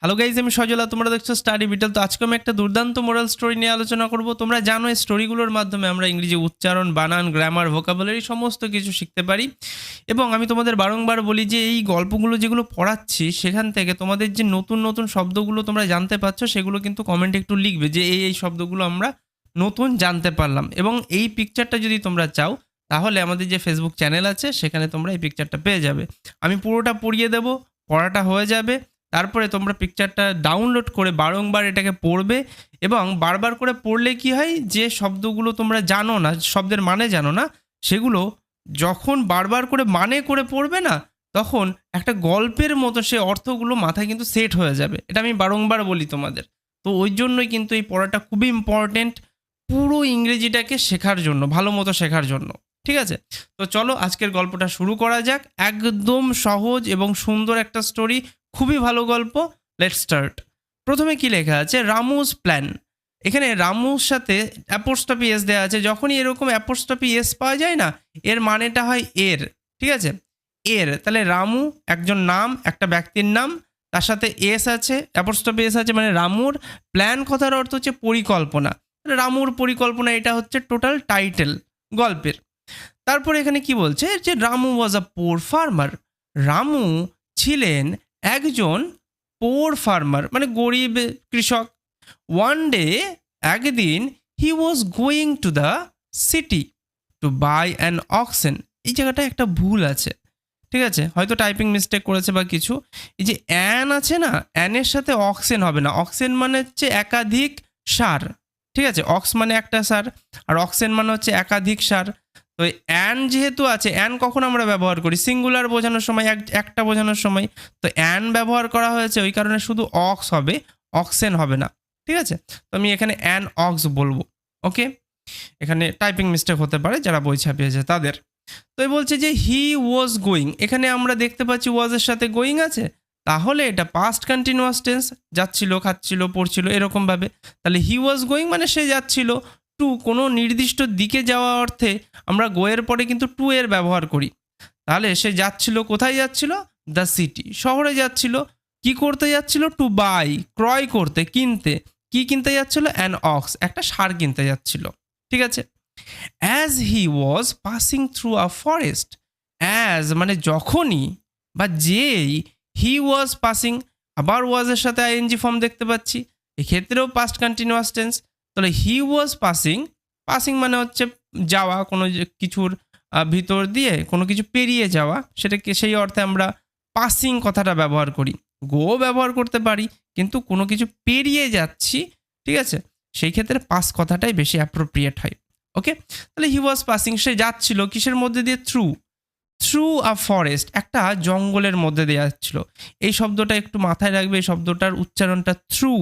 Hello guys, আমি সজলা, তোমরা দেখছো স্টাডি বিটল। তো আজকে আমি একটা দুর্দান্ত মোরাল স্টোরি নিয়ে আলোচনা করব। তোমরা জানো এই স্টোরিগুলোর মাধ্যমে আমরা ইংরেজি উচ্চারণ, বানান, গ্রামার, ভোকাবুলারি সমস্ত কিছু শিখতে পারি। এবং আমি তোমাদের বারংবার বলি যে এই গল্পগুলো যেগুলো পড়াচ্ছি সেখান থেকে তোমাদের যে নতুন নতুন শব্দগুলো তোমরা জানতে পারছো সেগুলো কিন্তু কমেন্টে একটু লিখবে যে এই শব্দগুলো আমরা নতুন জানতে পারলাম। এবং এই পিকচারটা যদি তোমরা চাও তাহলে আমাদের যে ফেসবুক চ্যানেল আছে সেখানে তোমরা এই পিকচারটা পেয়ে যাবে। আমি পুরোটা পড়িয়ে দেবো, পড়াটা হয়ে যাবে, তারপরে তোমরা পিকচারটা ডাউনলোড করে বারংবার এটাকে পড়বে। এবং বারবার করে পড়লে কি হয়, যে শব্দগুলো তোমরা জানো না, শব্দের মানে জানো না, সেগুলো যখন বারবার করে মানে করে পড়বে না, তখন একটা গল্পের মতো সে অর্থগুলো মাথায় কিন্তু সেট হয়ে যাবে। এটা আমি বারংবার বলি তোমাদের। তো ওই জন্যই কিন্তু এই পড়াটা খুবই ইম্পর্টেন্ট পুরো ইংরেজিটাকে শেখার জন্য, ভালো মতো শেখার জন্য। ঠিক আছে, তো চলো আজকের গল্পটা শুরু করা যাক। একদম সহজ এবং সুন্দর একটা স্টোরি, খুবই ভালো গল্প। Let's start. প্রথমে কি লেখা আছে, রামুস প্ল্যান। এখানে রামুর সাথে অ্যাপোস্ট্রফি এস দেওয়া আছে। যখনই এরকম অ্যাপোস্ট্রফি এস পাওয়া যায় না, এর মানেটা হয় এর। ঠিক আছে, এর। তাহলে রামু একজন নাম, একটা ব্যক্তির নাম, তার সাথে এস আছে, অ্যাপোস্ট্রফি এস আছে, মানে রামুর। প্ল্যান কথার অর্থ হচ্ছে পরিকল্পনা। রামুর পরিকল্পনা, এটা হচ্ছে টোটাল টাইটেল গল্পের। তারপরে এখানে কি বলছে যে রামু ওয়াজ আ পোর ফার্মার। রামু ছিলেন একজন পোর ফার্মার, মানে গরিব কৃষক। ওয়ান ডে, একদিন, he was going to the city to buy an oxen. এই জায়গাটায় একটা ভুল আছে, ঠিক আছে, হয়তো টাইপিং মিস্টেক করেছে বা কিছু। এই যে অ্যান আছে না, অ্যানের সাথে অক্সেন হবে না। অক্সেন মানে হচ্ছে একাধিক সার, ঠিক আছে। অক্স মানে একটা সার, আর অক্সেন মানে হচ্ছে একাধিক সার। তো অ্যান যেহেতু আছে, অ্যান কখন আমরা ব্যবহার করি সিঙ্গুলার বোঝানোর সময়, একটা বোঝানোর সময়। তো অ্যান ব্যবহার করা হয়েছে, ওই কারণে শুধু অক্স হবে, অক্সেন হবে না। ঠিক আছে, তো আমি এখানে অ্যান অক্স বলবো। ওকে, এখানে টাইপিং মিস্টেক হতে পারে, যারা বই ছাপিয়েছে তাদের। তো বলছে যে হি ওয়াজ গোয়িং, এখানে আমরা দেখতে পাচ্ছি ওয়াজের সাথে গোয়িং আছে, তাহলে এটা পাস্ট কন্টিনিউয়াস টেন্স। যাচ্ছিল, খাচ্ছিল, পড়ছিল, এরকমভাবে। তাহলে হি ওয়াজ গোয়িং মানে সে যাচ্ছিল। টু, কোনো নির্দিষ্ট দিকে যাওয়া অর্থে আমরা গোয়ের পরে কিন্তু টু এর ব্যবহার করি। তাহলে সে যাচ্ছিল, কোথায় যাচ্ছিল? দ্য সিটি, শহরে যাচ্ছিল। কি করতে যাচ্ছিল? টু বাই, ক্রয় করতে, কিনতে। কি কিনতে যাচ্ছিল? অ্যান অক্স, একটা ষাঁড় কিনতে যাচ্ছিল। ঠিক আছে। As he was passing through a forest. As মানে যখনই বা যেই, হি ওয়াজ পাসিং, আবার ওয়াজের সাথে আইএনজি ফর্ম দেখতে পাচ্ছি, এক্ষেত্রেও পাস্ট কন্টিনিউয়াস টেন্স। তাহলে হি ওয়াজ পাসিং, পাসিং মানে হচ্ছে যাওয়া, কোনো কিছুর ভিতর দিয়ে কোনো কিছু পেরিয়ে যাওয়া, সেটাকে সেই অর্থে আমরা পাসিং কথাটা ব্যবহার করি। গো ব্যবহার করতে পারি, কিন্তু কোনো কিছু পেরিয়ে যাচ্ছি, ঠিক আছে, সেই ক্ষেত্রে পাস কথাটাই বেশি অ্যাপ্রোপ্রিয়েট হয়। ওকে, তাহলে হি ওয়াজ পাসিং, সে যাচ্ছিল কিসের মধ্যে দিয়ে? থ্রু, থ্রু আ ফরেস্ট, একটা জঙ্গলের মধ্যে দিয়ে যাচ্ছিল। এই শব্দটা একটু মাথায় রাখবে, এই শব্দটার উচ্চারণটা থ্রু,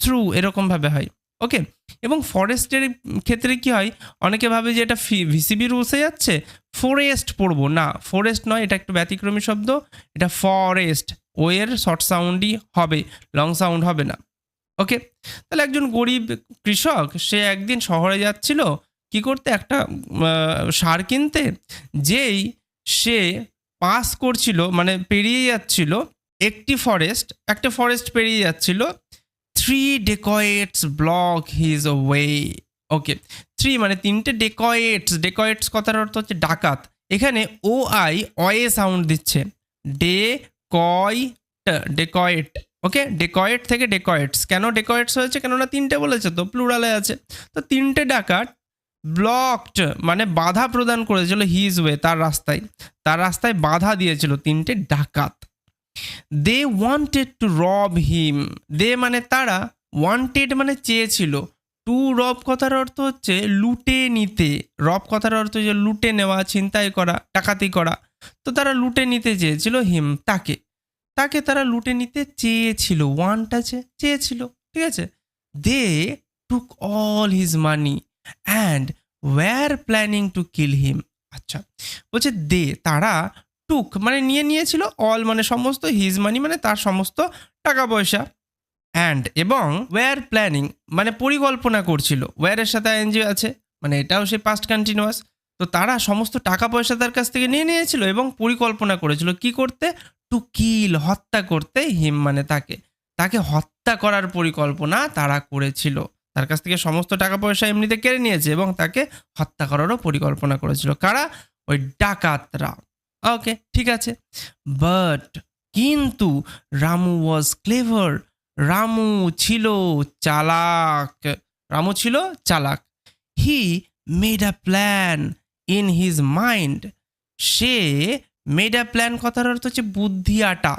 থ্রু এরকমভাবে হয়। ওকে, এবং ফরেস্টের ক্ষেত্রে কি হয়, অনেকে ভাবে যে এটা ভিসিবি রুলসে যাচ্ছে, ফরেস্ট পড়বো না, ফরেস্ট নয়, এটা একটু ব্যতিক্রমী শব্দ, এটা ফরেস্ট। ও এর শর্ট সাউন্ডই হবে, লং সাউন্ড হবে না। ওকে, তাহলে একজন গরিব কৃষক, সে একদিন শহরে যাচ্ছিল কি করতে? একটা সার কিনতে। যেই সে পাস করছিল, মানে পেরিয়ে যাচ্ছিল একটা ফরেস্ট পেরিয়ে যাচ্ছিল, 3 ডেকয়েটস ব্লক হিজ ওয়ে। ওকে, 3 মানে 3টে, ডেকয়েটস কথার অর্থ হচ্ছে ডাকাত। এখানে ও আই অয়ে সাউন্ড দিচ্ছে, ডেকয়েট। ওকে, ডেকয়েট থেকে ডেকয়েটস। কেন ডেকয়েটস হয়েছে? কেননা 3টে বলেছে তো, প্লুরালে আছে। তো 3টে ডাকাত ব্লকড মানে বাধা প্রদান করেছিল হিজ ওয়ে, তার রাস্তায় বাধা দিয়েছিল 3টে ডাকাত। দে ওয়ান্টেড টু রব হিম, দে মানে তারা, ওয়ান্টেড মানে চেয়েছিল, টু রব কথার অর্থ হচ্ছে লুটে নিতে। রব কথার অর্থ হচ্ছে লুটে নেওয়া, ছিনতাই করা, ডাকাতি করা। তো তারা লুটে নিতে চেয়েছিল হিম, তাকে তারা লুটে নিতে চেয়েছিল। ওয়ান্ট আছে, চেয়েছিল, ঠিক আছে। They took all his money and were planning to kill him. আচ্ছা, বলছে দে তারা, টুক মানে নিয়েছিল, অল মানে সমস্ত, হিজ মানি মানে তার সমস্ত টাকা পয়সা, অ্যান্ড এবং ওয়ার প্ল্যানিং মানে পরিকল্পনা করছিল। ওয়ারের সাথে আইএনজি আছে, মানে এটাও সেই পাস্ট কন্টিনিউয়াস। তো তারা সমস্ত টাকা পয়সা তার কাছ থেকে নিয়েছিল এবং পরিকল্পনা করেছিল কি করতে? টু কিল, হত্যা করতে, হিম মানে তাকে। তাকে হত্যা করার পরিকল্পনা তারা করেছিল। তার কাছ থেকে সমস্ত টাকা পয়সা এমনিতে কেড়ে নিয়েছে এবং তাকে হত্যা করারও পরিকল্পনা করেছিল। কারা? ওই ডাকাতরা। ওকে, ঠিক আছে। বাট কিন্তু রামু ওয়াজ ক্লেভার। রামু ছিল চালাক। রামু ছিল চালাক। He made a plan in his mind. Say made a plan কথার অর্থ হচ্ছে বুদ্ধি আটা।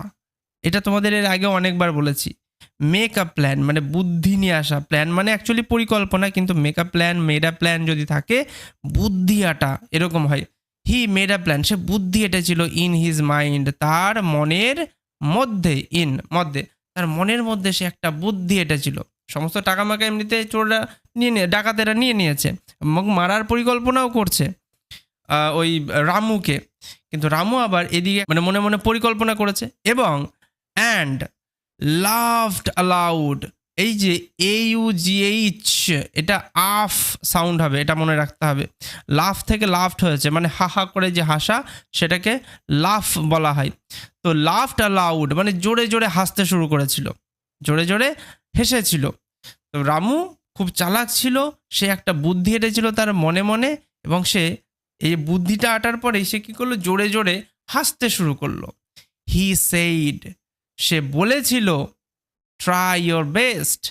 এটা তোমাদের এর আগে অনেকবার বলেছি। মেক আ প্ল্যান মানে বুদ্ধি নিয়ে আসা, প্ল্যান মানে অ্যাকচুয়ালি পরিকল্পনা, কিন্তু make a plan made a plan যদি থাকে বুদ্ধি আটা এরকম হয়। হি মেড আ প্ল্যান, সে বুদ্ধি এঁটেছিল ইন হিজ মাইন্ড, তার মনের মধ্যে, তার মনের মধ্যে সে একটা বুদ্ধি এঁটেছিল। সমস্ত টাকা মাকা এমনিতে চোররা ডাকাতেরা নিয়ে নিয়েছে এবং মারার পরিকল্পনাও করছে ওই রামুকে। কিন্তু রামু আবার এদিকে মানে মনে মনে পরিকল্পনা করেছে এবং অ্যান্ড লাভড অ্যালাউড। এই যে AUGH এটা আফ সাউন্ড হবে, এটা মনে রাখতে হবে। লাফ থেকে লাফড হয়েছে, মানে হাহা করে যে হাসা সেটাকে লাফ বলা হয়। তো লাফড অ্যালাউড মানে জোরে জোরে হাসতে শুরু করেছিল, জোরে জোরে হেসেছিল। তো রামু খুব চালাক ছিল, সে একটা বুদ্ধি এঁটেছিল তার মনে মনে এবং সে এই বুদ্ধিটা আটার পরেই সে কী করলো, জোরে জোরে হাসতে শুরু করলো। হি সেইড, সে বলেছিল ট্রাই ইয়োর বেস্ট,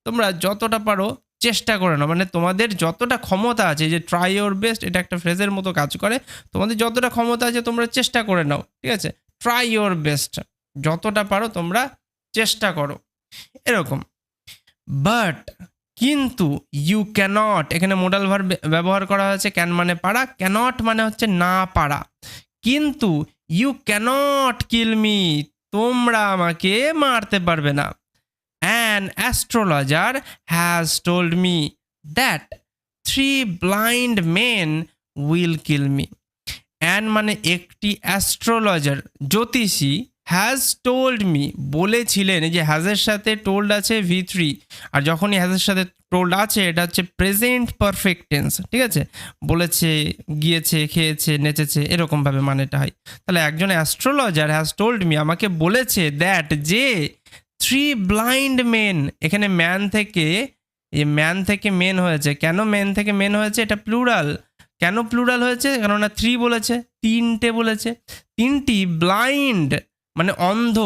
তোমরা যতটা পারো চেষ্টা করে নাও, মানে তোমাদের যতটা ক্ষমতা আছে, যে ট্রাই ইয়োর বেস্ট এটা একটা ফ্রেজের মতো কাজ করে, তোমাদের যতটা ক্ষমতা আছে তোমরা চেষ্টা করে নাও, ঠিক আছে। ট্রাই ইয়োর বেস্ট, যতটা পারো তোমরা চেষ্টা করো, এরকম। বাট কিন্তু ইউ ক্যানট, এখানে মোডাল ভার্ব ব্যবহার করা হয়েছে। ক্যান মানে পারা, ক্যানট মানে হচ্ছে না পারা। কিন্তু ইউ ক্যানট কিল মি, তোমরা আমাকে মারতে পারবে না। An astrologer has told me that 3 blind men will kill me. An মানে একটি অ্যাস্ট্রোলজার, জ্যোতিষী, হ্যাজ টোল্ড মি বলেছিলেন। এই যে হ্যাজের সাথে টোল্ড আছে V3, আর যখনই হ্যাজের সাথে টোল্ড আছে এটা হচ্ছে প্রেজেন্ট পারফেক্ট টেন্স, ঠিক আছে। বলেছে, গিয়েছে, খেয়েছে, নেচেছে, এরকমভাবে মানেটা হয়। তাহলে একজন অ্যাস্ট্রোলজার হ্যাজ টোল্ড মি, আমাকে বলেছে, দ্যাট যে 3 ব্লাইন্ড মেন, এখানে ম্যান থেকে মেন হয়েছে। কেন ম্যান থেকে মেন হয়েছে? এটা প্লুরাল। কেন প্লুরাল হয়েছে? কেননা 3 বলেছে, 3টে বলেছে। 3টি ব্লাইন্ড মানে অন্ধ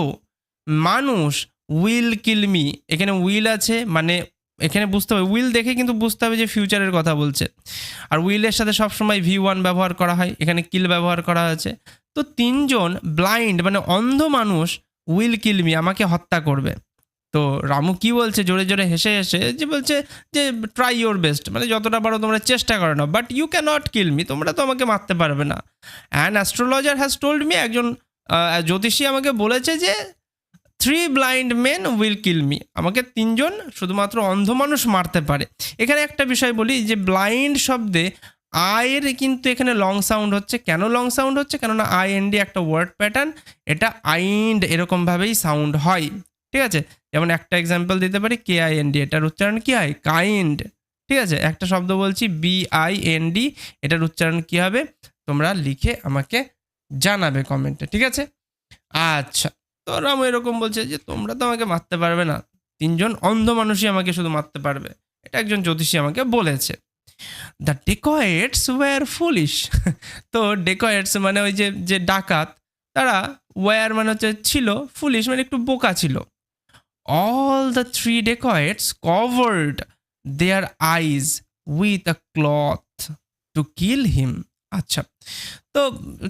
মানুষ উইল কিল মি, এখানে উইল আছে মানে এখানে বুঝতে হবে, উইল দেখে কিন্তু বুঝতে হবে যে ফিউচারের কথা বলছে। আর উইলের সাথে সবসময় V1 ব্যবহার করা হয়, এখানে কিল ব্যবহার করা হয়েছে। তো 3জন ব্লাইন্ড মানে অন্ধ মানুষ উইল কিল মি, আমাকে হত্যা করবে। তো রামু কি বলছে, জোরে জোরে হেসে হেসে যে বলছে যে ট্রাই ইয়োর বেস্ট, মানে যতটা পারো তোমরা চেষ্টা করো না, but you can not kill me, তোমরা তো আমাকে মারতে পারবে না। An astrologer has told me, একজন জ্যোতিষী আমাকে বলেছে যে 3 blind men will kill me, আমাকে 3জন শুধুমাত্র অন্ধ মানুষ মারতে পারে। এখানে একটা বিষয় বলি যে ব্লাইন্ড শব্দে আয়ের কিন্তু এখানে লং সাউন্ড হচ্ছে। কেন লং সাউন্ড হচ্ছে? কেননা IND একটা ওয়ার্ড প্যাটার্ন, এটা আইন্ড এরকমভাবেই সাউন্ড হয়, ঠিক আছে। যেমন একটা এক্সাম্পল দিতে পারি, KIND, এটার উচ্চারণ কি হয়? কাইন্ড, ঠিক আছে। একটা শব্দ বলছি BIND, এটার উচ্চারণ কি হবে তোমরা লিখে আমাকে জানাবে কমেন্টে, ঠিক আছে। আচ্ছা, তো রামু এরকম বলছে যে তোমরা তো আমাকে মারতে পারবে না, 3জন অন্ধ মানুষই আমাকে শুধু মারতে পারবে, এটা একজন জ্যোতিষী আমাকে বলেছে। The dacoits were foolish. তো ডেকয়েটস মানে ওই যে ডাকাত, তারা ওয়্যার মানে হচ্ছে ছিল, ফুলিশ মানে একটু বোকা ছিল। All the 3 dacoits covered their eyes with a cloth to kill him. আচ্ছা, তো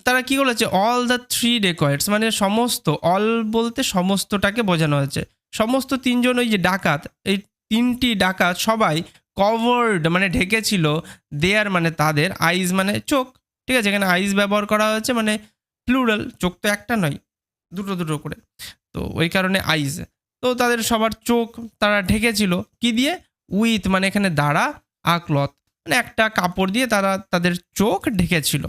তারা কি বলেছে? অল দ্য 3 dacoits মানে সমস্ত, অল বলতে সমস্তটাকে বোঝানো হয়েছে। সমস্ত 3জন ওই যে ডাকাত, এই 3টি ডাকাত সবাই কভার্ড মানে ঢেকেছিল, দেয়ার মানে তাদের, আইজ মানে চোখ, ঠিক আছে। এখানে আইজ ব্যবহার করা হয়েছে মানে প্লুরাল, চোখ তো একটা নয়, দুটো দুটো করে, তো ওই কারণে আইজ। তো তাদের সবার চোখ তারা ঢেকেছিল কি দিয়ে? উইথ মানে এখানে দ্বারা, আ ক্লথ মানে একটা কাপড় দিয়ে তারা তাদের চোখ ঢেকেছিল।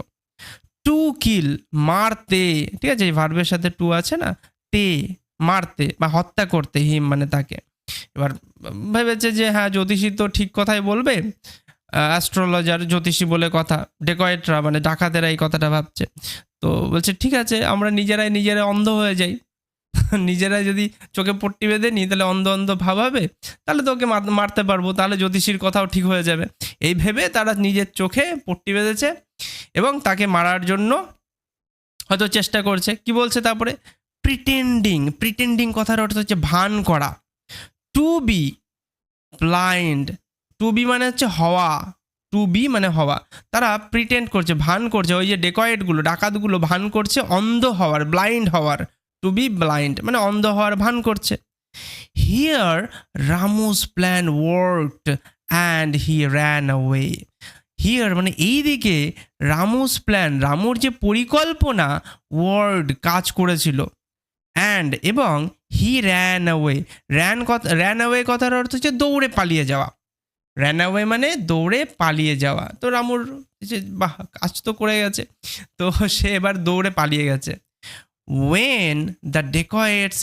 টু কিল মারতে, ঠিক আছে, এই ভার্বের সাথে টু আছে না, তে মারতে বা হত্যা করতে, হিম মানে তাকে। এবার ভেবেছে যে হ্যাঁ জ্যোতিষী তো ঠিক কথাই বলবে, অ্যাস্ট্রোলজার জ্যোতিষী বলে কথা, ডেকয়েটরা মানে ডাকাতেরা এই কথাটা ভাবছে। তো বলছে ঠিক আছে, আমরা নিজেরাই অন্ধ হয়ে যাই, নিজেরা যদি চোখে পট্টি বেঁধে নিই তাহলে অন্ধ অন্ধ ভাব হবে, তাহলে তো ওকে মারতে পারবো, তাহলে জ্যোতিষীর কথাও ঠিক হয়ে যাবে। এই ভেবে তারা নিজের চোখে পট্টি বেঁধেছে এবং তাকে মারার জন্য হয়তো চেষ্টা করছে। কি বলছে তারপরে? প্রিটেন্ডিং কথার অর্থ হচ্ছে ভান করা। To be blind, to be মানে হচ্ছে হওয়া, টু বি মানে হওয়া। তারা প্রিটেন্ড করছে, ভান করছে, ওই যে ডেকয়েটগুলো, ডাকাতগুলো ভান করছে অন্ধ হওয়ার, ব্লাইন্ড হওয়ার। টু বি ব্লাইন্ড মানে অন্ধ হওয়ার ভান করছে। Here Ramu's plan worked and he ran away. Here মানে এই দিকে রামুস প্ল্যান, রামুর যে পরিকল্পনা, ওয়ার্ড কাজ করেছিল, অ্যান্ড এবং হি র্যান অ্যাওয়ে। র্যান অ্যাওয়ে কথার অর্থ হচ্ছে দৌড়ে পালিয়ে যাওয়া। র্যান অ্যাওয়ে মানে দৌড়ে পালিয়ে যাওয়া। তো রামুর যে বাহ কাজ তো করে গেছে, তো সে এবার দৌড়ে পালিয়ে গেছে। When the dacoits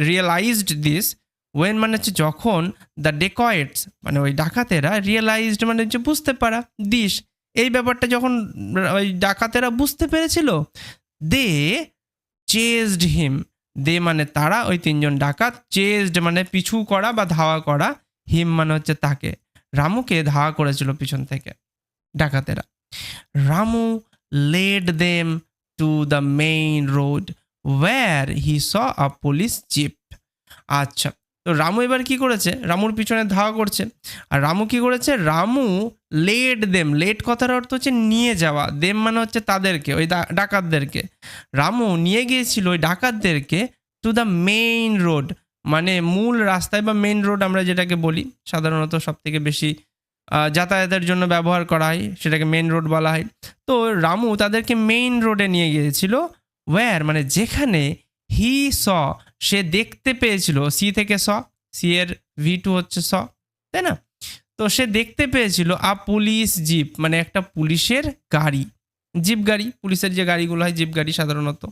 realised this, when মানে হচ্ছে যখন, দ্য ডেকয়েটস মানে ওই ডাকাতেরা, রিয়েলাইজড মানে হচ্ছে বুঝতে পারা, দিস এই ব্যাপারটা যখন ওই ডাকাতেরা বুঝতে পেরেছিল, দে চেজড হিম, দে মানে তারা, ওই তিনজন ডাকাত, চেজড মানে পিছু করা বা ধাওয়া করা, হিম মানে হচ্ছে তাকে, রামুকে ধাওয়া করেছিল পিছন থেকে ডাকাতেরা। Ramu led them to the main road where he saw a police jeep. আচ্ছা, তো রামু এবার কি করেছে? রামুর পিছনে ধাওয়া করছে, আর রামু কি করেছে? রামু লেড দেম, লেড কথার অর্থ হচ্ছে নিয়ে যাওয়া, দেম মানে হচ্ছে তাদেরকে, ওই ডাকাতদেরকে। রামু নিয়ে গিয়েছিল ওই ডাকাতদেরকে টু দ্য মেইন রোড মানে মূল রাস্তায় বা মেইন রোড আমরা যেটাকে বলি, সাধারণত সব থেকে বেশি যাতায়াতের জন্য ব্যবহার করা হয়, সেটাকে মেইন রোড বলা হয়। তো রামু তাদেরকে মেইন রোডে নিয়ে গিয়েছিল, ওয়্যার মানে যেখানে, হি স সে দেখতে পেয়েছিল, সি থেকে সি এর V2 হচ্ছে তাই না? তো সে দেখতে পেয়েছিল আ পুলিশ জিপ মানে একটা পুলিশের গাড়ি, জিপ গাড়ি, পুলিশের যে গাড়িগুলো হয় জিপ গাড়ি সাধারণত।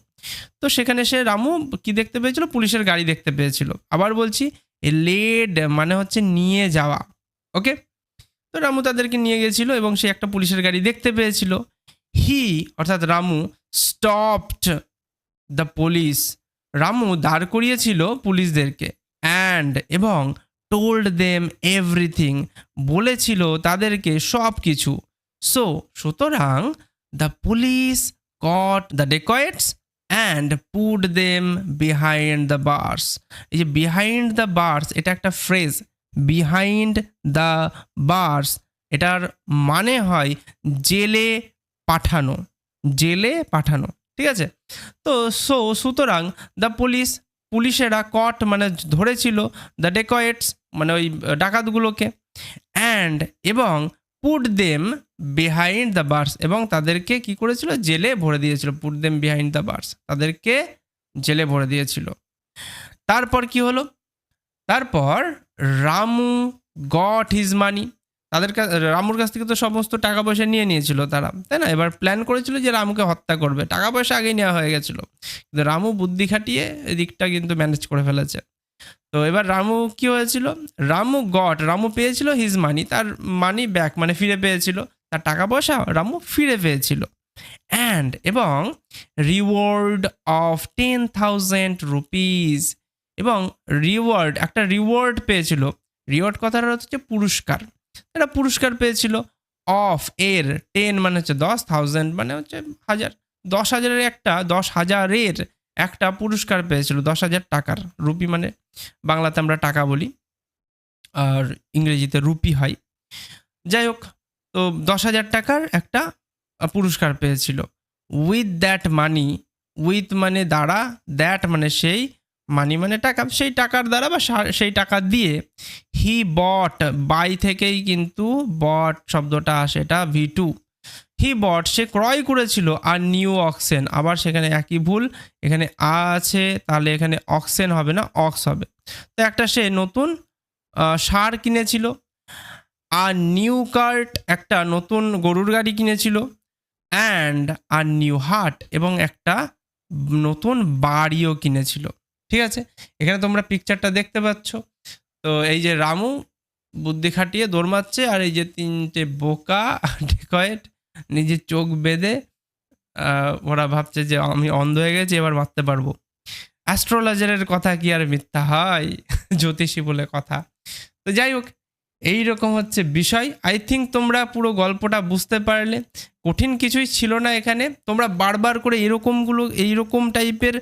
তো সেখানে সে রামু কি দেখতে পেয়েছিল? পুলিশের গাড়ি দেখতে পেয়েছিল। আবার বলছি, এ লেড মানে হচ্ছে নিয়ে যাওয়া, ওকে? তো রামু তাদেরকে নিয়ে গেছিল এবং সে একটা পুলিশের গাড়ি দেখতে পেয়েছিল। হি অর্থাৎ Ramu stopped the police, Ramu দাঁড় করিয়েছিল পুলিশদেরকে, অ্যান্ড এবং টোল্ড দেম এভরিথিং বলেছিল তাদেরকে সব কিছু। সুতরাং the police caught the dacoits and put them behind the bars. এই যে বিহাইন্ড দ্য বার্স এটা একটা ফ্রেজ, বিহাইন্ড দ্য বার্স এটার মানে হয় জেলে পাঠানো, জেলে পাঠানো, ঠিক আছে? তো সুতরাং দ্য পুলিশেরা কট মানে ধরেছিল, দ্য ডেকয়েটস মানে ওই ডাকাতগুলোকে, অ্যান্ড এবং put them behind the bars এবং তাদেরকে কি করেছিল? জেলে ভরে দিয়েছিল। Put them behind the bars, তাদেরকে জেলে ভরে দিয়েছিল। তারপর কি হলো? তারপর রামু গট হিজ মানি, রামুর কাছ থেকে তো সমস্ত টাকা পয়সা নিয়ে নিয়েছিল তারা, তাই না? এবার প্ল্যান করেছিল যে রামুকে হত্যা করবে, টাকা পয়সা আগেই নেওয়া হয়ে গেছিল, কিন্তু রামু বুদ্ধি খাটিয়ে এদিকটা কিন্তু ম্যানেজ করে ফেলেছে। তো এবার রামু কি হয়েছিল? রামু পেয়েছিল হিজ মানি, তার মানি ব্যাক মানে ফিরে পেয়েছিল, তার টাকা পয়সা রামু ফিরে পেয়েছিল। অ্যান্ড এবং রিওয়ার্ড অফ 10,000 রুপিস এবং একটা রিওয়ার্ড পেয়েছিল। রিওয়ার্ড কথাটা হচ্ছে পুরস্কার, একটা পুরস্কার পেয়েছিল। অফ এর 10 মানে হচ্ছে 10,000 মানে হচ্ছে 1000, 10,000-এর একটা পুরস্কার পেয়েছিল, 10,000 টাকার। রুপি মানে বাংলাতে আমরা টাকা বলি আর ইংরেজিতে রুপি হয়। যাই হোক, তো 10,000 টাকার একটা পুরস্কার পেয়েছিল। উইথ দ্যাট মানি, উইথ মানে দ্বারা, দ্যাট মানে সেই, মানি মানে টাকা, সেই টাকার দ্বারা বা সেই টাকা দিয়ে, হি বট, বাই থেকেই কিন্তু বট শব্দটা আসে, এটা V2। হি বট সে ক্রয় করেছিল আর নিউ অক্সেন, আবার সেখানে একই ভুল, এখানে আছে তাহলে এখানে অক্সেন হবে না, অক্স হবে। তো একটা সে নতুন ষাঁড় কিনেছিল, আর নিউ কার্ট একটা নতুন গরুর গাড়ি কিনেছিল, অ্যান্ড আর নিউ হাট এবং একটা নতুন বাড়িও কিনেছিল। ঠিক আছে, এখানে তোমরা পিকচারটা দেখতে পাচ্ছ। তো এই যে রামু বুদ্ধি খাটিয়ে দৌড় মারছে, আর এই যে তিনটে বোকা ডেকয়েট নিজের চোখ বেঁধে ওরা ভাবছে যে আমি অন্ধ হয়ে গেছি, এবার মারতে পারবো। অ্যাস্ট্রোলজারের কথা কি আর মিথ্যা হয়? জ্যোতিষী বলে কথা। তো যাই হোক, এইরকম হচ্ছে বিষয়। আই থিঙ্ক তোমরা পুরো গল্পটা বুঝতে পারলে। কঠিন কিছুই ছিল না এখানে। তোমরা বারবার করে এইরকম টাইপের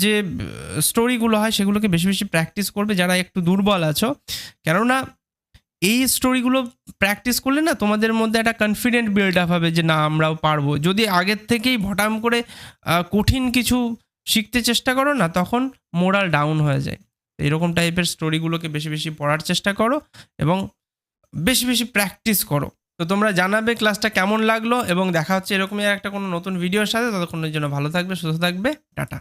যে স্টোরিগুলো হয় সেগুলোকে বেশি বেশি প্র্যাকটিস করবে যারা একটু দুর্বল আছো। কেননা এই স্টোরিগুলো প্র্যাকটিস করলে না তোমাদের মধ্যে একটা কনফিডেন্ট বিল্ড আপ হবে যে না আমরাও পারবো। যদি আগের থেকেই ভটাম করে কঠিন কিছু শিখতে চেষ্টা করো না, তখন মোরাল ডাউন হয়ে যায়। এরকম টাইপের স্টোরিগুলোকে বেশি বেশি পড়ার চেষ্টা করো এবং বেশি বেশি প্র্যাকটিস করো। তো তোমরা জানাবে ক্লাসটা কেমন লাগলো, এবং দেখা হচ্ছে এরকমই একটা কোনো নতুন ভিডিওর সাথে। ততক্ষণের জন্য ভালো থাকবে, সুস্থ থাকবে, টাটা।